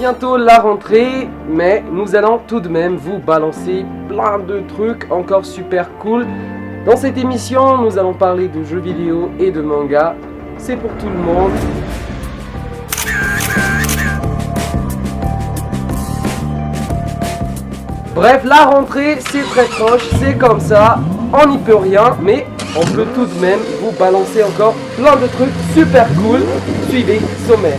bientôt la rentrée, mais nous allons tout de même vous balancer plein de trucs encore super cool. Dans cette émission, nous allons parler de jeux vidéo et de manga. C'est pour tout le monde. Bref, la rentrée, c'est très proche, c'est comme ça, on n'y peut rien, mais on peut tout de même vous balancer encore plein de trucs super cool. Suivez sommaire.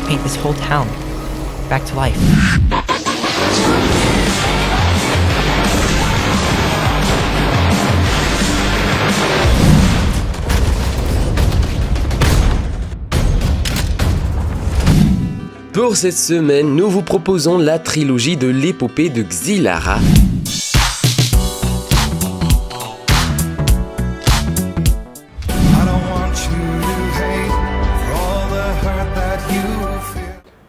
Paint this whole town back to life. Pour cette semaine, nous vous proposons la trilogie de l'épopée de Xylara.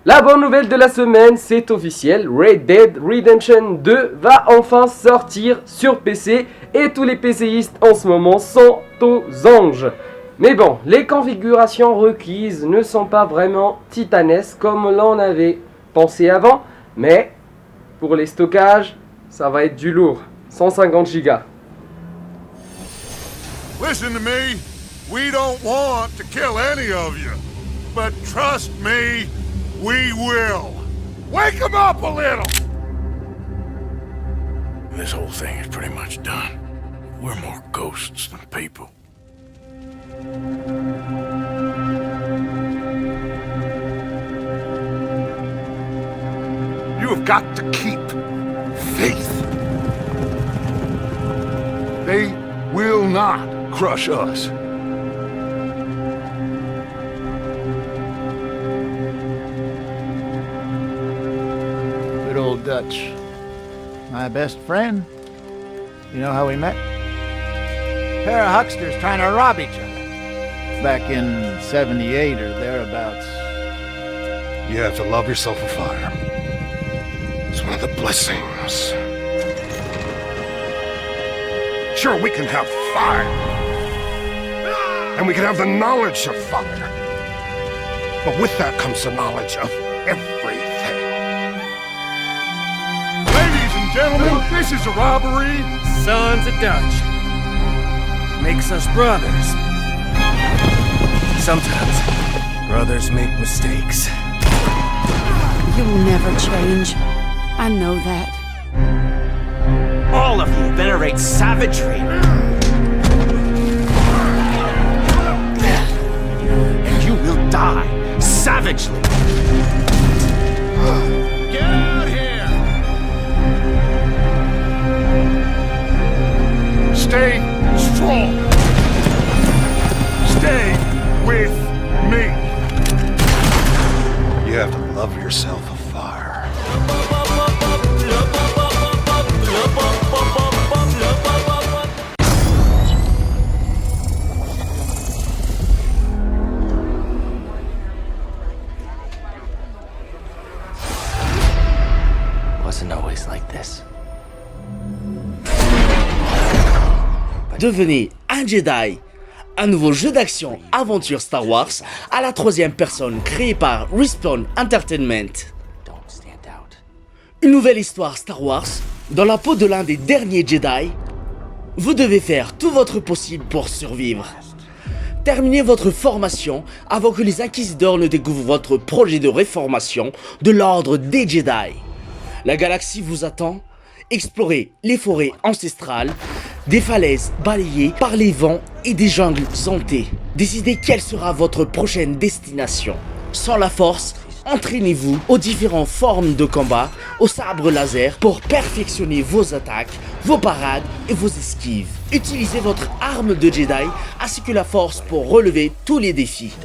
La bonne nouvelle de la semaine, c'est officiel, Red Dead Redemption 2 va enfin sortir sur PC et tous les PCistes en ce moment sont aux anges. Mais bon, les configurations requises ne sont pas vraiment titanesques comme l'on avait pensé avant, mais pour les stockages, ça va être du lourd, 150 Go. Listen to me, we don't want to kill any of you, but trust me, we will. Wake them up a little! This whole thing is pretty much done. We're more ghosts than people. You have got to keep faith. They will not crush us. Good old Dutch. My best friend. You know how we met? Pair of hucksters trying to rob each other. Back in 78 or thereabouts. You have to love yourself a fire. It's one of the blessings. Sure, we can have fire. And we can have the knowledge of fire. But with that comes the knowledge of everything. Ladies and gentlemen, this is a robbery. Sons of Dutch. Makes us brothers. Sometimes, brothers make mistakes. You'll never change. I know that. All of you venerate savagery. And you will die savagely. Get out here! Stay strong. Stay with me. You have to love yourself a fire. Wasn't always like this. Devenez un Jedi, un nouveau jeu d'action aventure Star Wars à la troisième personne créé par Respawn Entertainment. Une nouvelle histoire Star Wars dans la peau de l'un des derniers Jedi. Vous devez faire tout votre possible pour survivre. Terminez votre formation avant que les Inquisiteurs ne découvrent votre projet de réformation de l'ordre des Jedi. La galaxie vous attend. Explorez les forêts ancestrales, des falaises balayées par les vents et des jungles hantées. Décidez quelle sera votre prochaine destination. Sans la force, entraînez-vous aux différentes formes de combat, au sabre laser pour perfectionner vos attaques, vos parades et vos esquives. Utilisez votre arme de Jedi ainsi que la force pour relever tous les défis.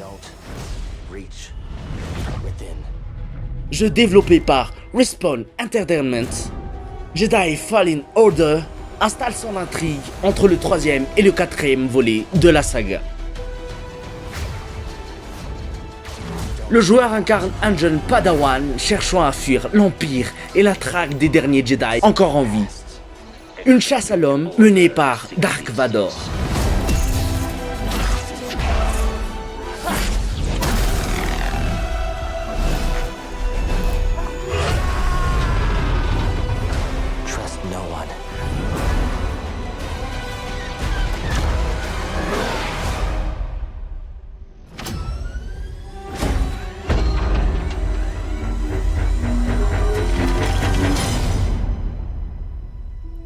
Jeu développé par Respawn Entertainment, Jedi Fallen Order installe son intrigue entre le 3e et le 4e volet de la saga. Le joueur incarne un jeune padawan cherchant à fuir l'Empire et la traque des derniers Jedi encore en vie. Une chasse à l'homme menée par Dark Vador. Trust no one.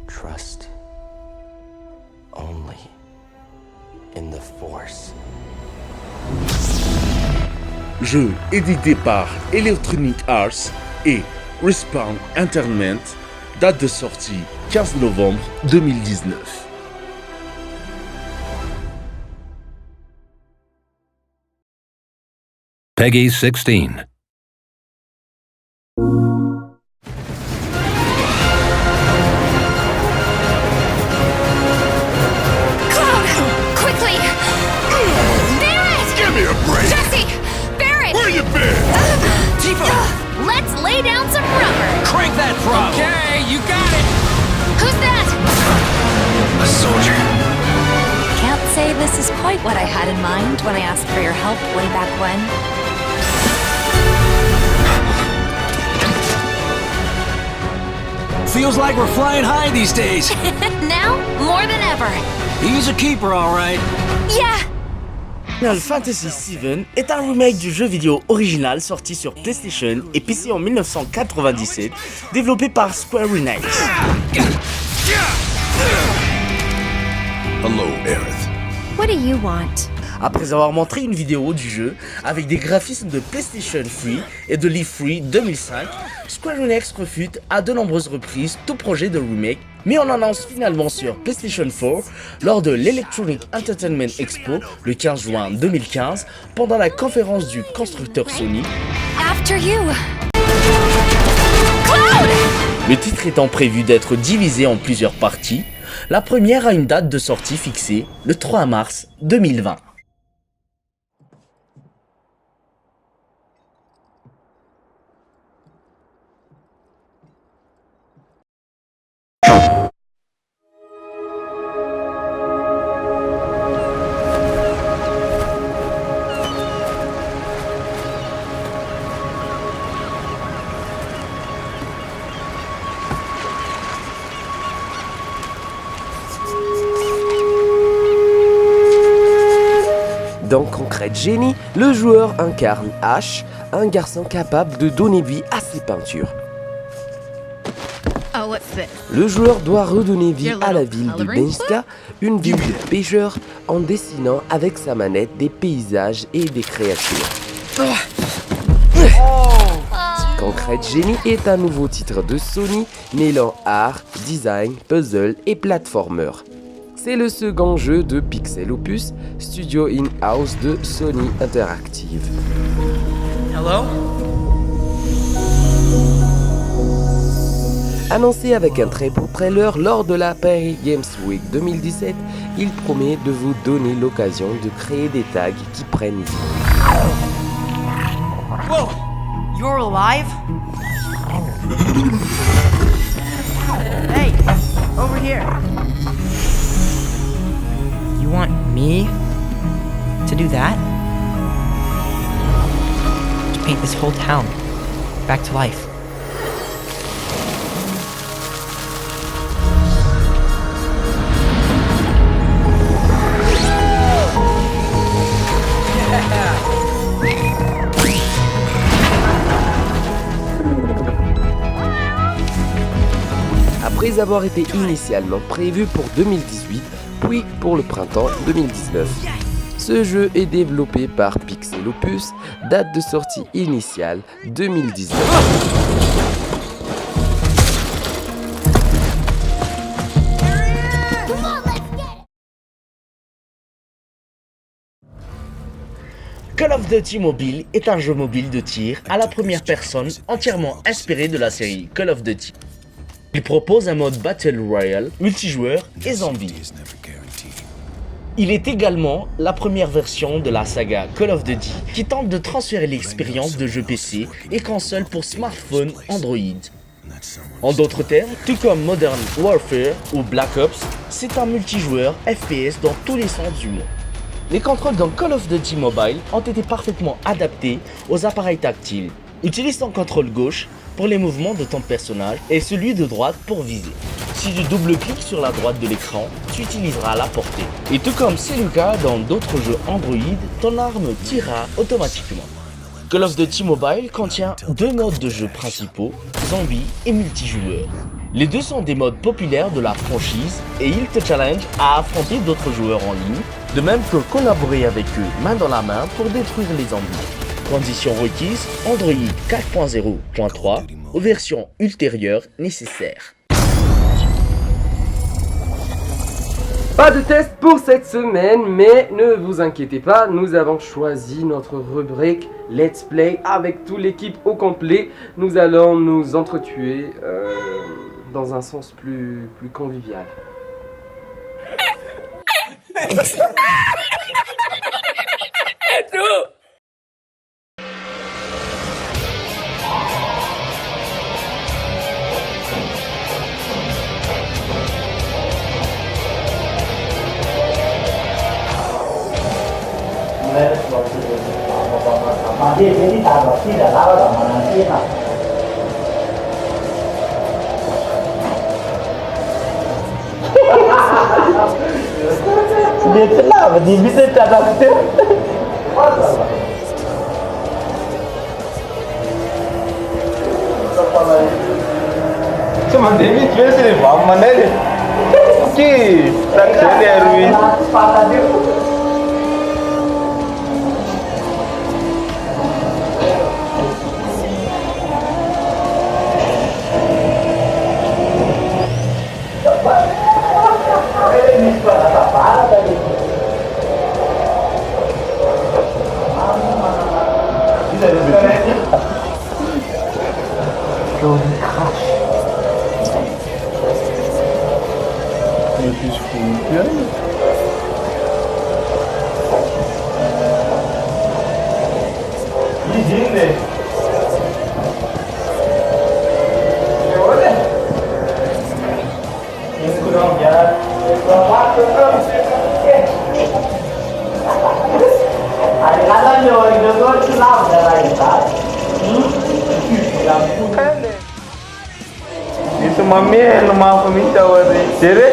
Trust only in the Force. Jeu édité par Electronic Arts et Respawn Entertainment, date de sortie 15 novembre 2019. Peggy 16. Quickly! Barrett! Give me a break! Jesse! Barrett! Where you been? Let's lay down some rubber! Crank that throttle! Okay, you got it! Who's that? A soldier. Can't say this is quite what I had in mind when I asked for your help way back when. Feels like we're flying high these days. Now, more than ever. He's a keeper, all right. Yeah! Final Fantasy VII est un remake du jeu vidéo original sorti sur PlayStation et PC en 1997, développé par Square Enix. Hello, Aerith. What do you want? Après avoir montré une vidéo du jeu avec des graphismes de PlayStation 3 et de Leaf Free 2005, Square Enix refute à de nombreuses reprises tout projet de remake, mais on annonce finalement sur PlayStation 4 lors de l'Electronic Entertainment Expo le 15 juin 2015 pendant la conférence du constructeur Sony. After you. Cloud! Le titre étant prévu d'être divisé en plusieurs parties, la première a une date de sortie fixée le 3 mars 2020. Dans Concrete Genie, le joueur incarne Ash, un garçon capable de donner vie à ses peintures. Oh, what's this? Le joueur doit redonner vie à la ville de Benska, une ville de pêcheurs, en dessinant avec sa manette des paysages et des créatures. Concrete Genie est un nouveau titre de Sony mêlant art, design, puzzle et platformer. C'est le second jeu de Pixel Opus, studio in-house de Sony Interactive. Hello? Annoncé avec un très beau trailer lors de la Paris Games Week 2017, il promet de vous donner l'occasion de créer des tags qui prennent vie. Whoa! You're alive? Hey, over here. You want me to do that? To paint this whole town back to life. Après avoir été initialement prévu pour 2018, puis pour le printemps 2019. Ce jeu est développé par Pixel Opus, date de sortie initiale 2019. Call of Duty Mobile est un jeu mobile de tir à la première personne entièrement inspiré de la série Call of Duty. Il propose un mode Battle Royale, multijoueur et zombie. Il est également la première version de la saga Call of Duty qui tente de transférer l'expérience de jeux PC et console pour smartphone Android. En d'autres termes, tout comme Modern Warfare ou Black Ops, c'est un multijoueur FPS dans tous les sens du mot. Les contrôles dans Call of Duty Mobile ont été parfaitement adaptés aux appareils tactiles. Utilise ton contrôle gauche pour les mouvements de ton personnage et celui de droite pour viser. Si tu double-cliques sur la droite de l'écran, tu utiliseras la portée. Et tout comme c'est le cas dans d'autres jeux Android, ton arme tirera automatiquement. Call of Duty Mobile contient deux modes de jeu principaux, zombie et multijoueur. Les deux sont des modes populaires de la franchise et ils te challenge à affronter d'autres joueurs en ligne, de même que collaborer avec eux main dans la main pour détruire les zombies. Conditions requises, Android 4.0.3 aux versions ultérieures nécessaires. Pas de test pour cette semaine, mais ne vous inquiétez pas, nous avons choisi notre rubrique Let's Play avec toute l'équipe au complet. Nous allons nous entretuer dans un sens plus convivial. Cuma Dewi jual sini bang mana ni? Ki, tak sedar Ruiz. Itu mami lemah peminta wari. Jadi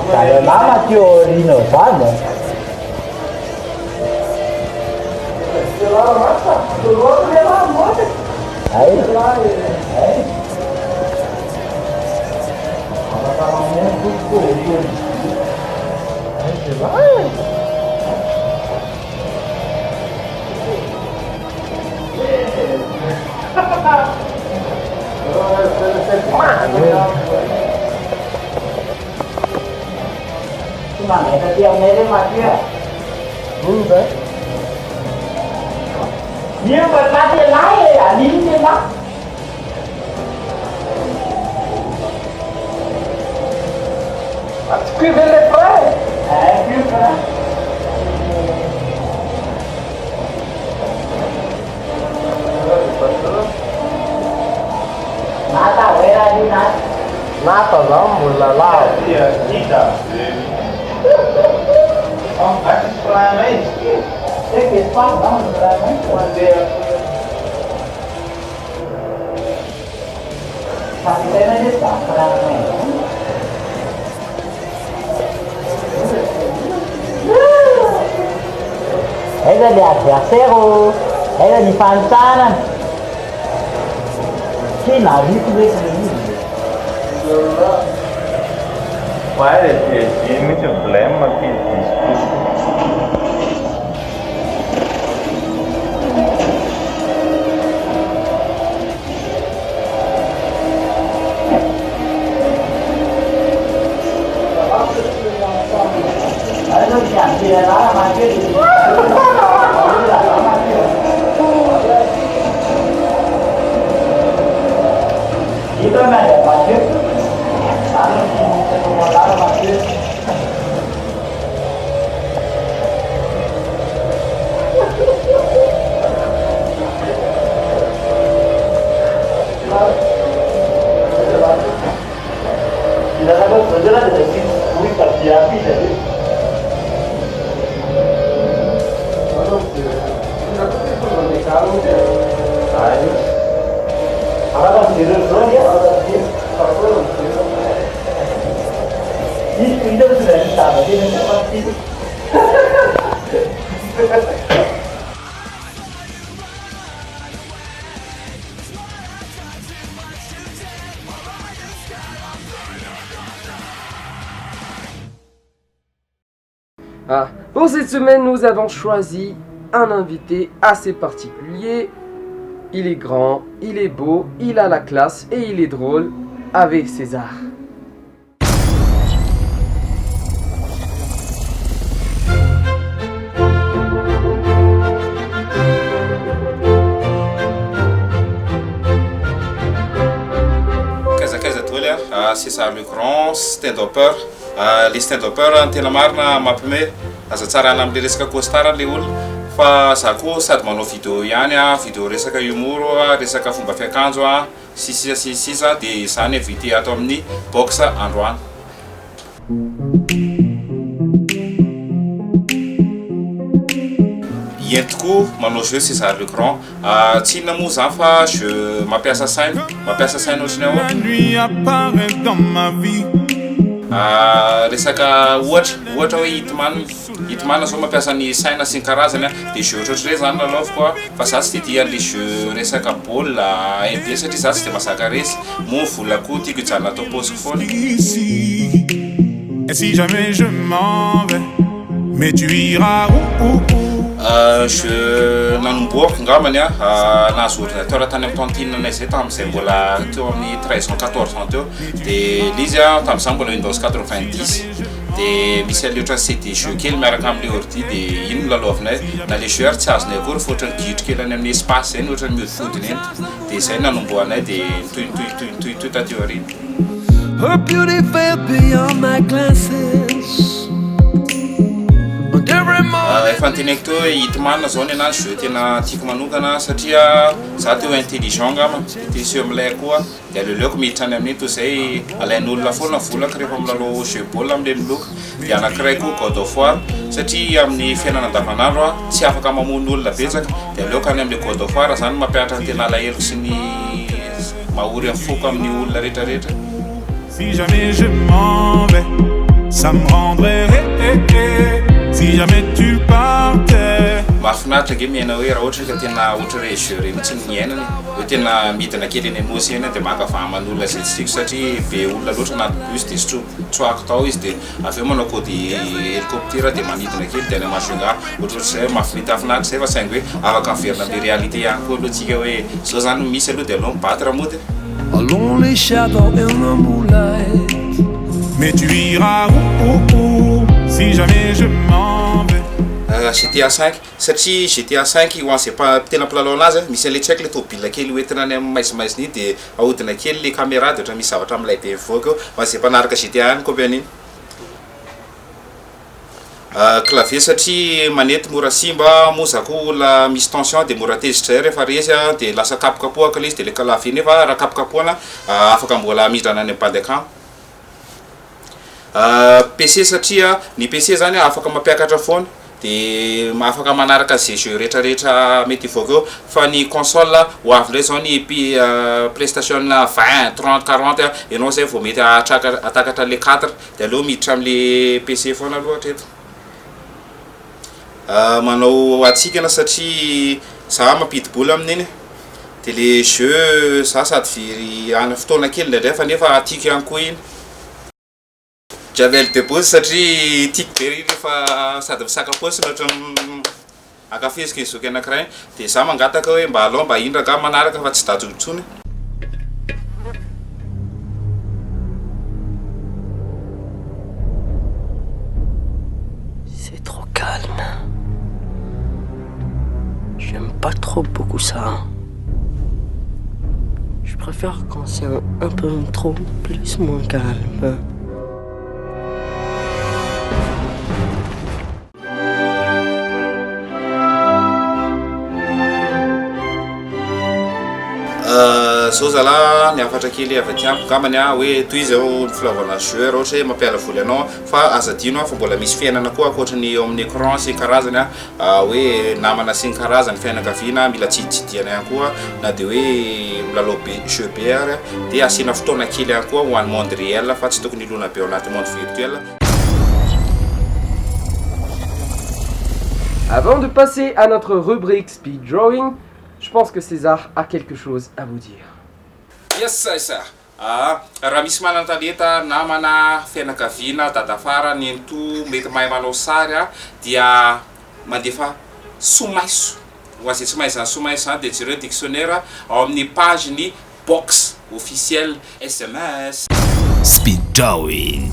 Kalau lama teori no sana. Cuma ada tiang mere mati ya. Bukan. Dia bermati lain ya, ini lah. Qui ve le fai? Più fra. Nata, where are you not? Nata, la la. Iya, tidak. Oh, aku sekolah main. Saya pas dong, sekolah main. Tapi saya aja sekolah main. Aiza le adversaire aiza ny fanitsahana ke narito ndraiky le izy Ouais, j'ai mis un problème qui discute. Ah, pour cette semaine, nous avons choisi un invité assez particulier. Il est grand, il est beau, il a la classe et il est drôle avec César. César le grand, stand-upper. Les stand-uppers tena marina mampime aza tsarana amle resaka costard le olo fa za koa sady manao vidéo ihany vidéo resaka humour resaka fomba fiakanjo sisa de zany invité ato amin'ny box androany. Entoko manao jeu César le grand tsy inona moa zany fa je mampiasa saina ohatriny resaka ohatra hoe hitman zao mampiasa ny saina sy ny karazany de jeu ohatrohatry zany lalaoviko fa za tsy de tia an'le jeu resaka baolina MD satria za tsy de mahazaka resy moa vola koa tiako hijanona atao paosiko foana. Et si jamais je m'en vais, mais tu iras où? Je nanomboako ngamany nahazo ordinateur tany amin'ny tantinanay zay tamin'izay mbola teo amin'ny 13 ans 14 ans teo de l'izy tamin'izany mbola Windows 90 de misy aleo ohatran'ny CD jeu kely miaraka amin'le ordi de iny no lalaovinay na le jeu ary tsy azonay akory fa ohatran'ny gidro kely any amin'ny espace zay ny ohatran'ny mihodifodiny eny de zay nanomboanay de nitoy tateo ariny. Her beauty fell beyond my glasses. Efa anteneko teo hoe hitman zao ny anazy jeu tena tiako manokana satria za teo intelligent ngama de sy amilay koa de aleoleoko miditra any amin'iny toy zay alain'olona foana volaka rehefa milalao jeu baolina amle miloka de anankiray koa God of War satria amin'ny fiainana andavanandro tsy afaka mamono olona betsaka de aleoko any amle God of War zany mampiatra ny tena alahelo sy ny mahory amin'ny foko amin'ny olona rehetrarehetra. Si jamais je m'en vais, ça me rendrait si jamais tu partais. Mahafinaritra nge miaina hoe raha ohatra ka tena ohatra hoe jeu reny tsy niainany hoe tena midina kely eny anosy eny de mahakavan'olona zay tsy tiako satria be olona loatra na bus de tsoako tao izy de aveo manao kody hélicoptère de manidina kely de any mahafinga ohatrohatry zay mahafinaritra zay fa saingy hoe afaka miverina amle réalité ihany koa aloha tsika hoe zao zany misy aloha de aloha mibatra raha mody. A lonely shadow in the moonlight. Mais tu iras où si jamais je m'en vais. GTA 5 satria GTA 5 ho an'izay tena mpilalao anazy misy an'le tsy haiko le tômobila kely hoentina any amin'ny maizimaiziny de ahodina kely le caméra de ohatra misy zavatra amilay be mivoaka eo ho an'izay mpanaraka GTA any kopy an'iny. Clavier satria manety mora simba moza koa olona misy tension de mora tezitra zay rehefa rezy de lasa kapokapohaka le izy de le clavier nefa raha kapokapohana afaka mbola midrana any bande écran. PC satria ny PC zany afaka mampiakatra foana de afaka manaraka zay jeu rehetrarehetra mety ivoaka eo fa ny console ho avy ndray zao ny PlayStation 20 30 40 ianao zay vao mety atakatra le 4 de aleo miditra amle PC foana aloha hatreto. manao atsikana satria za mampidi-bola amin'iny dia le jeu za sady firy ana fotoana kely ndraindray fa nefa tiako ihany koa iny. Javel de Bose satria tiako be ry rehefa sady misakaposy ohatra akafizika izoky anankiray dia za mangataka hoe mba alao mba indraka manaraka fa tsy dajo intsony. C'est trop calme. J'aime pas trop beaucoup ça. Je préfère quand c'est un peu trop plus moins calme. Zao zala niafatra kely avy aty amiko gamany hoe toy zao filaovana jeu raha ohatra hoe mampiala voly anao fa azadino fa mbola misy fiainana koa ankoatrany eo amin'ny écran sy karazany hoe namana sy ny karazany fianakaviana mila tsiditsidiana ihany koa na dia hoe milalao be jeu be ary dia asiana fotoana kely ihany koa ho an'ny monde réel fa tsy tokony ilona be ao anaty monde virtuel. Avant de passer à notre rubrique speed drawing, je pense que César a quelque chose à vous dire. Yes, sir. Raha misy manan-talenta namana fianakaviana dadafara nento mety mahay manao sary dia mandefa somaiso ho azay tsy mahay zany somaiso zany dia jereo dictionnaire ao amin'ny page ny box officiel SMS. Speed drawing.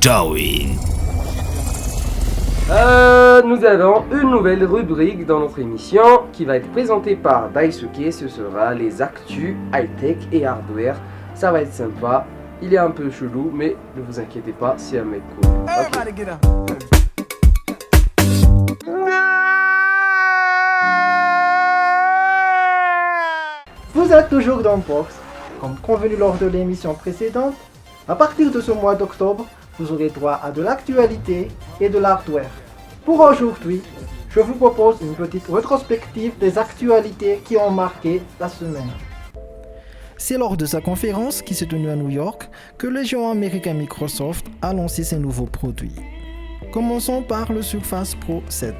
Drawing. Nous avons une nouvelle rubrique dans notre émission qui va être présentée par Daisuke. Ce sera les actus high-tech et hardware. Ça va être sympa. Il est un peu chelou, mais ne vous inquiétez pas, c'est un mec cool. Okay. êtes toujours dans Box. Comme convenu lors de l'émission précédente, à partir de ce mois d'octobre, vous aurez droit à de l'actualité et de l'hardware. Pour aujourd'hui, je vous propose une petite rétrospective des actualités qui ont marqué la semaine. C'est lors de sa conférence qui s'est tenue à New York que le géant américain Microsoft a lancé ses nouveaux produits. Commençons par le Surface Pro 7.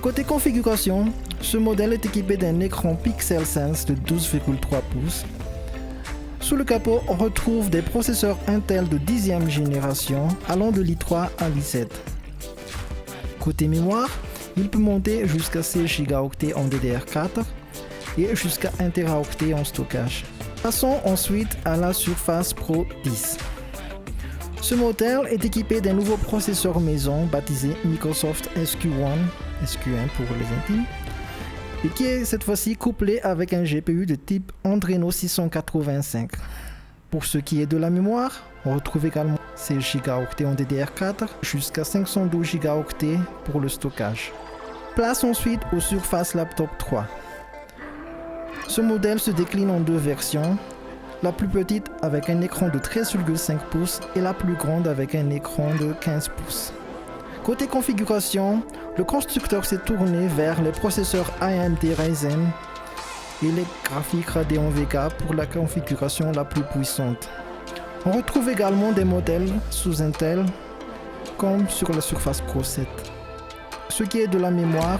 Côté configuration, ce modèle est équipé d'un écran Pixel Sense de 12,3 pouces. Sous le capot, on retrouve des processeurs Intel de 10e génération allant de l'i3 à l'i7. Côté mémoire, il peut monter jusqu'à 16 Go en DDR4 et jusqu'à 1 Teraoctet en stockage. Passons ensuite à la Surface Pro 10. Ce modèle est équipé d'un nouveau processeur maison baptisé Microsoft SQ1 pour les intimes, et qui est cette fois-ci couplé avec un GPU de type Adreno 685. Pour ce qui est de la mémoire, on retrouve également 16 Go en DDR4 jusqu'à 512 Go pour le stockage. Place ensuite au Surface Laptop 3. Ce modèle se décline en deux versions, la plus petite avec un écran de 13,5 pouces et la plus grande avec un écran de 15 pouces. Côté configuration, le constructeur s'est tourné vers les processeurs AMD Ryzen et les graphiques Radeon Vega pour la configuration la plus puissante. On retrouve également des modèles sous Intel comme sur la Surface Pro 7. Ce qui est de la mémoire,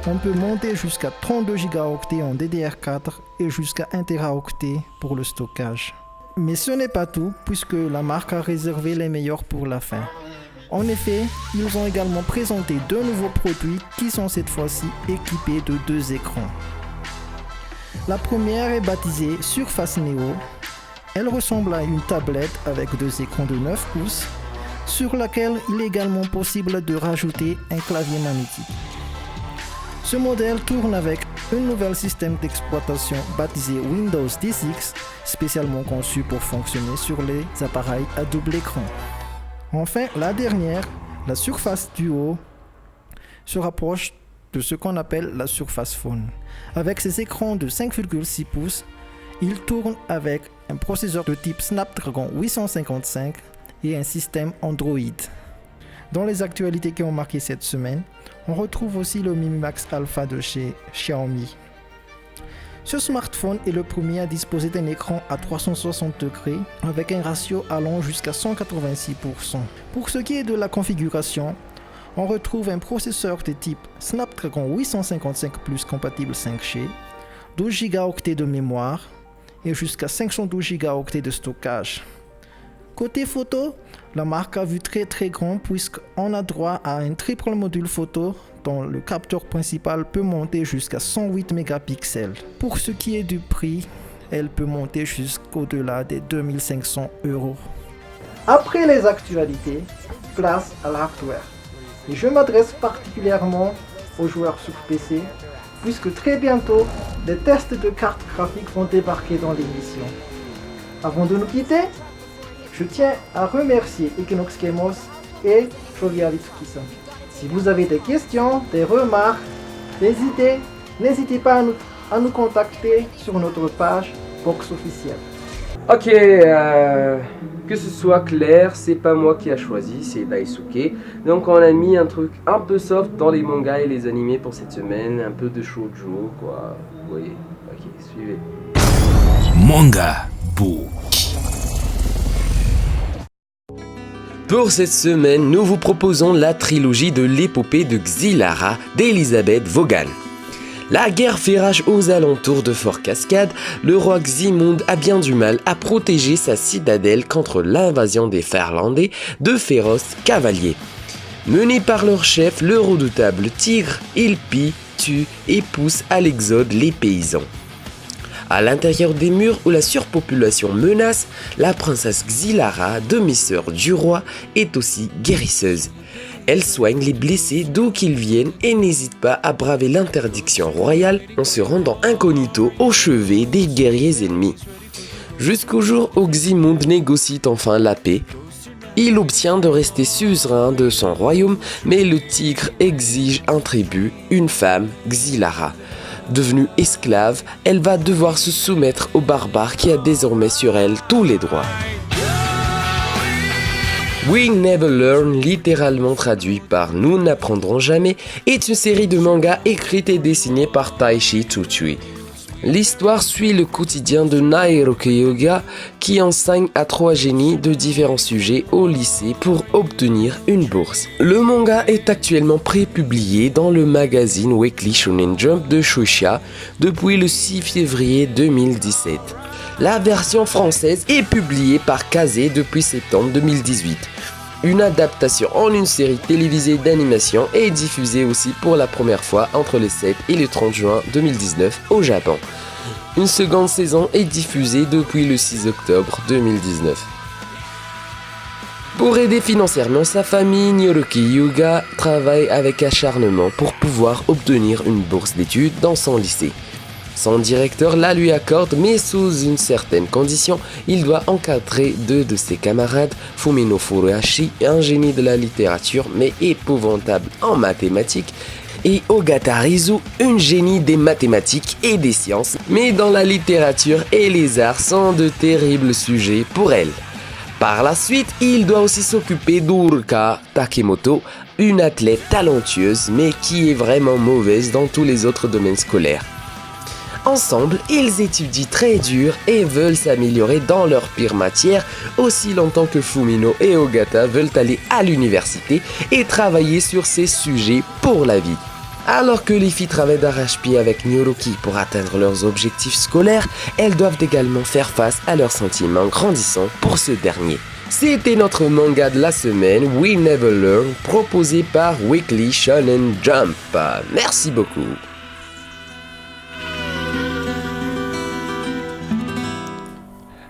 on peut monter jusqu'à 32 Go en DDR4 et jusqu'à 1 Teraoctet pour le stockage. Mais ce n'est pas tout, puisque la marque a réservé les meilleurs pour la fin. En effet, ils ont également présenté deux nouveaux produits qui sont cette fois-ci équipés de deux écrans. La première est baptisée Surface Neo. Elle ressemble à une tablette avec deux écrans de 9 pouces, sur laquelle il est également possible de rajouter un clavier magnétique. Ce modèle tourne avec un nouvel système d'exploitation baptisé Windows 10X, spécialement conçu pour fonctionner sur les appareils à double écran. Enfin, la dernière, la Surface Duo, se rapproche de ce qu'on appelle la Surface Phone. Avec ses écrans de 5,6 pouces, il tourne avec un processeur de type Snapdragon 855 et un système Android. Dans les actualités qui ont marqué cette semaine, on retrouve aussi le Mi Max Alpha de chez Xiaomi. Ce smartphone est le premier à disposer d'un écran à 360 degrés avec un ratio allant jusqu'à 186%. Pour ce qui est de la configuration, on retrouve un processeur de type Snapdragon 855 Plus compatible 5G, 12 Go de mémoire et jusqu'à 512 Go de stockage. Côté photo, la marque a vu très grand puisqu'on a droit à un triple module photo dont le capteur principal peut monter jusqu'à 108 mégapixels. Pour ce qui est du prix, elle peut monter jusqu'au-delà des 2500 €. Après les actualités, place à l'hardware. Et je m'adresse particulièrement aux joueurs sur PC, puisque très bientôt, des tests de cartes graphiques vont débarquer dans l'émission. Avant de nous quitter, je tiens à remercier Equinox Gamers et Jovial Itsuki-san. Si vous avez des questions, des remarques, n'hésitez pas à nous contacter sur notre page Box officielle. Ok, que ce soit clair, c'est pas moi qui a choisi, c'est Daisuke. Donc on a mis un truc un peu soft dans les mangas et les animés pour cette semaine, un peu de shoujo quoi. Vous voyez, ok, suivez. Manga Book. Pour cette semaine, nous vous proposons la trilogie de l'épopée de Xylara d'Elizabeth Vaughan. La guerre fait rage aux alentours de Fort Cascade, le roi Ximund a bien du mal à protéger sa citadelle contre l'invasion des Finlandais de féroces cavaliers. Menés par leur chef, le redoutable tigre, ils pillent, tuent et poussent à l'exode les paysans. À l'intérieur des murs où la surpopulation menace, la princesse Xylara, demi-sœur du roi, est aussi guérisseuse. Elle soigne les blessés d'où qu'ils viennent et n'hésite pas à braver l'interdiction royale en se rendant incognito au chevet des guerriers ennemis. Jusqu'au jour où Ximund négocie enfin la paix. Il obtient de rester suzerain de son royaume, mais le tigre exige un tribut, une femme, Xylara. Devenue esclave, elle va devoir se soumettre au barbare qui a désormais sur elle tous les droits. We Never Learn, littéralement traduit par Nous n'apprendrons jamais, est une série de mangas écrite et dessinée par Taishi Tsutsui. L'histoire suit le quotidien de Naoki Hyuga qui enseigne à 3 génies de différents sujets au lycée pour obtenir une bourse. Le manga est actuellement prépublié dans le magazine Weekly Shonen Jump de Shueisha depuis le 6 février 2017. La version française est publiée par Kazé depuis septembre 2018. Une adaptation en une série télévisée d'animation est diffusée aussi pour la première fois entre le 7 et le 30 juin 2019 au Japon. Une seconde saison est diffusée depuis le 6 octobre 2019. Pour aider financièrement sa famille, Naoki Hyuga travaille avec acharnement pour pouvoir obtenir une bourse d'études dans son lycée. Son directeur la lui accorde, mais sous une certaine condition. Il doit encadrer 2 de ses camarades, Fumino Furuhashi, un génie de la littérature mais épouvantable en mathématiques, et Ogata Rizu, une génie des mathématiques et des sciences, mais dans la littérature et les arts sont de terribles sujets pour elle. Par la suite, il doit aussi s'occuper d'Uruka Takemoto, une athlète talentueuse mais qui est vraiment mauvaise dans tous les autres domaines scolaires. Ensemble, ils étudient très dur et veulent s'améliorer dans leur pire matière aussi longtemps que Fumino et Ogata veulent aller à l'université et travailler sur ces sujets pour la vie. Alors que les filles travaillent d'arrache-pied avec Naoki pour atteindre leurs objectifs scolaires, elles doivent également faire face à leurs sentiments grandissants pour ce dernier. C'était notre manga de la semaine, We Never Learn, proposé par Weekly Shonen Jump. Merci beaucoup.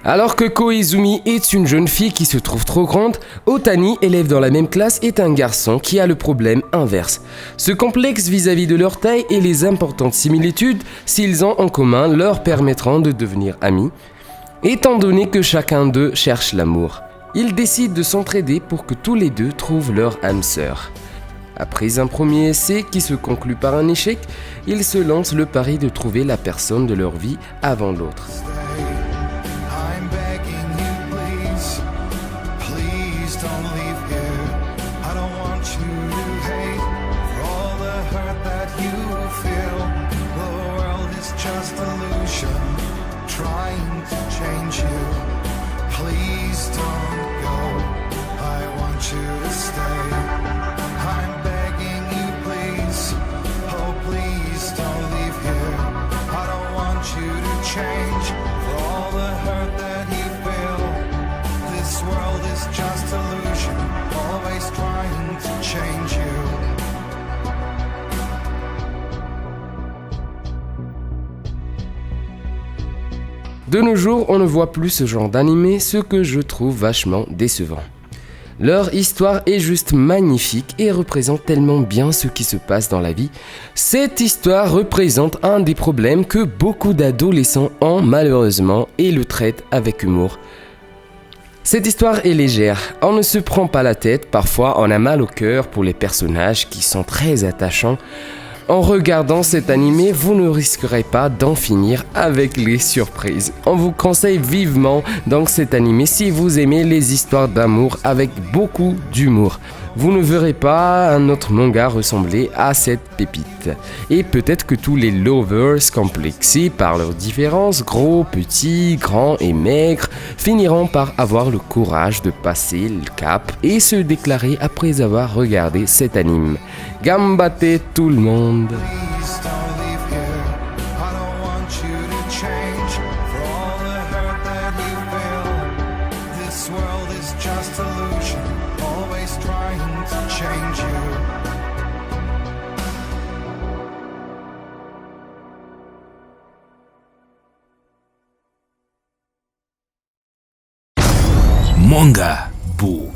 Alors que Koizumi est une jeune fille qui se trouve trop grande, Otani, élève dans la même classe, est un garçon qui a le problème inverse. Ce complexe vis-à-vis de leur taille et les importantes similitudes s'ils ont en commun leur permettront de devenir amis, étant donné que chacun d'eux cherche l'amour. Ils décident de s'entraider pour que tous les deux trouvent leur âme sœur. Après un premier essai qui se conclut par un échec, ils se lancent le pari de trouver la personne de leur vie avant l'autre. De nos jours, on ne voit plus ce genre d'animé, ce que je trouve vachement décevant. Leur histoire est juste magnifique et représente tellement bien ce qui se passe dans la vie. Cette histoire représente un des problèmes que beaucoup d'adolescents ont malheureusement et le traitent avec humour. Cette histoire est légère, on ne se prend pas la tête, parfois on a mal au cœur pour les personnages qui sont très attachants. En regardant cet animé, vous ne risquerez pas d'en finir avec les surprises. On vous conseille vivement donc cet animé si vous aimez les histoires d'amour avec beaucoup d'humour. Vous ne verrez pas un autre manga ressembler à cette pépite. Et peut-être que tous les lovers complexés par leurs différences, gros, petits, grands et maigres, finiront par avoir le courage de passer le cap et se déclarer après avoir regardé cet anime. Gambate tout le monde! Manga Book.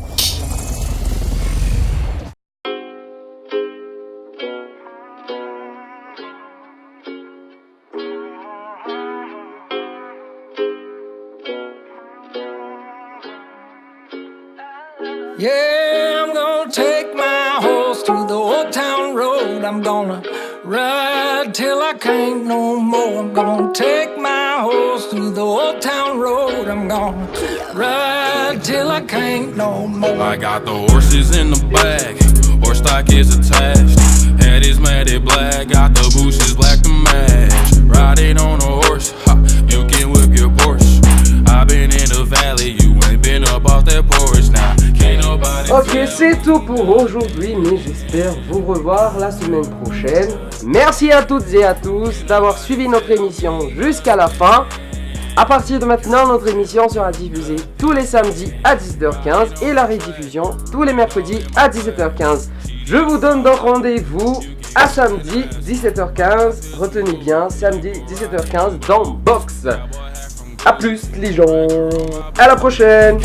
Yeah, I'm gonna take my horse to the old town road. I'm gonna Ride till I can't no more. I'm gonna take my horse through the old town road. I'm gonna ride till I can't no more. I got the horses in the bag, horse stock is attached. Head is matted black, got the bushes black to match. Riding on a horse, ha, you can whip your Porsche. I've been in the valley, you ain't been up off that porch now. Can't nobody. Ok, c'est tout pour aujourd'hui, mais j'espère vous revoir la semaine prochaine. Merci à toutes et à tous d'avoir suivi notre émission jusqu'à la fin. A partir de maintenant, notre émission sera diffusée tous les samedis à 18h15 et la rediffusion tous les mercredis à 17h15. Je vous donne donc rendez-vous à samedi 17h15. Retenez bien, samedi 17h15 dans Box. A plus les gens. À la prochaine.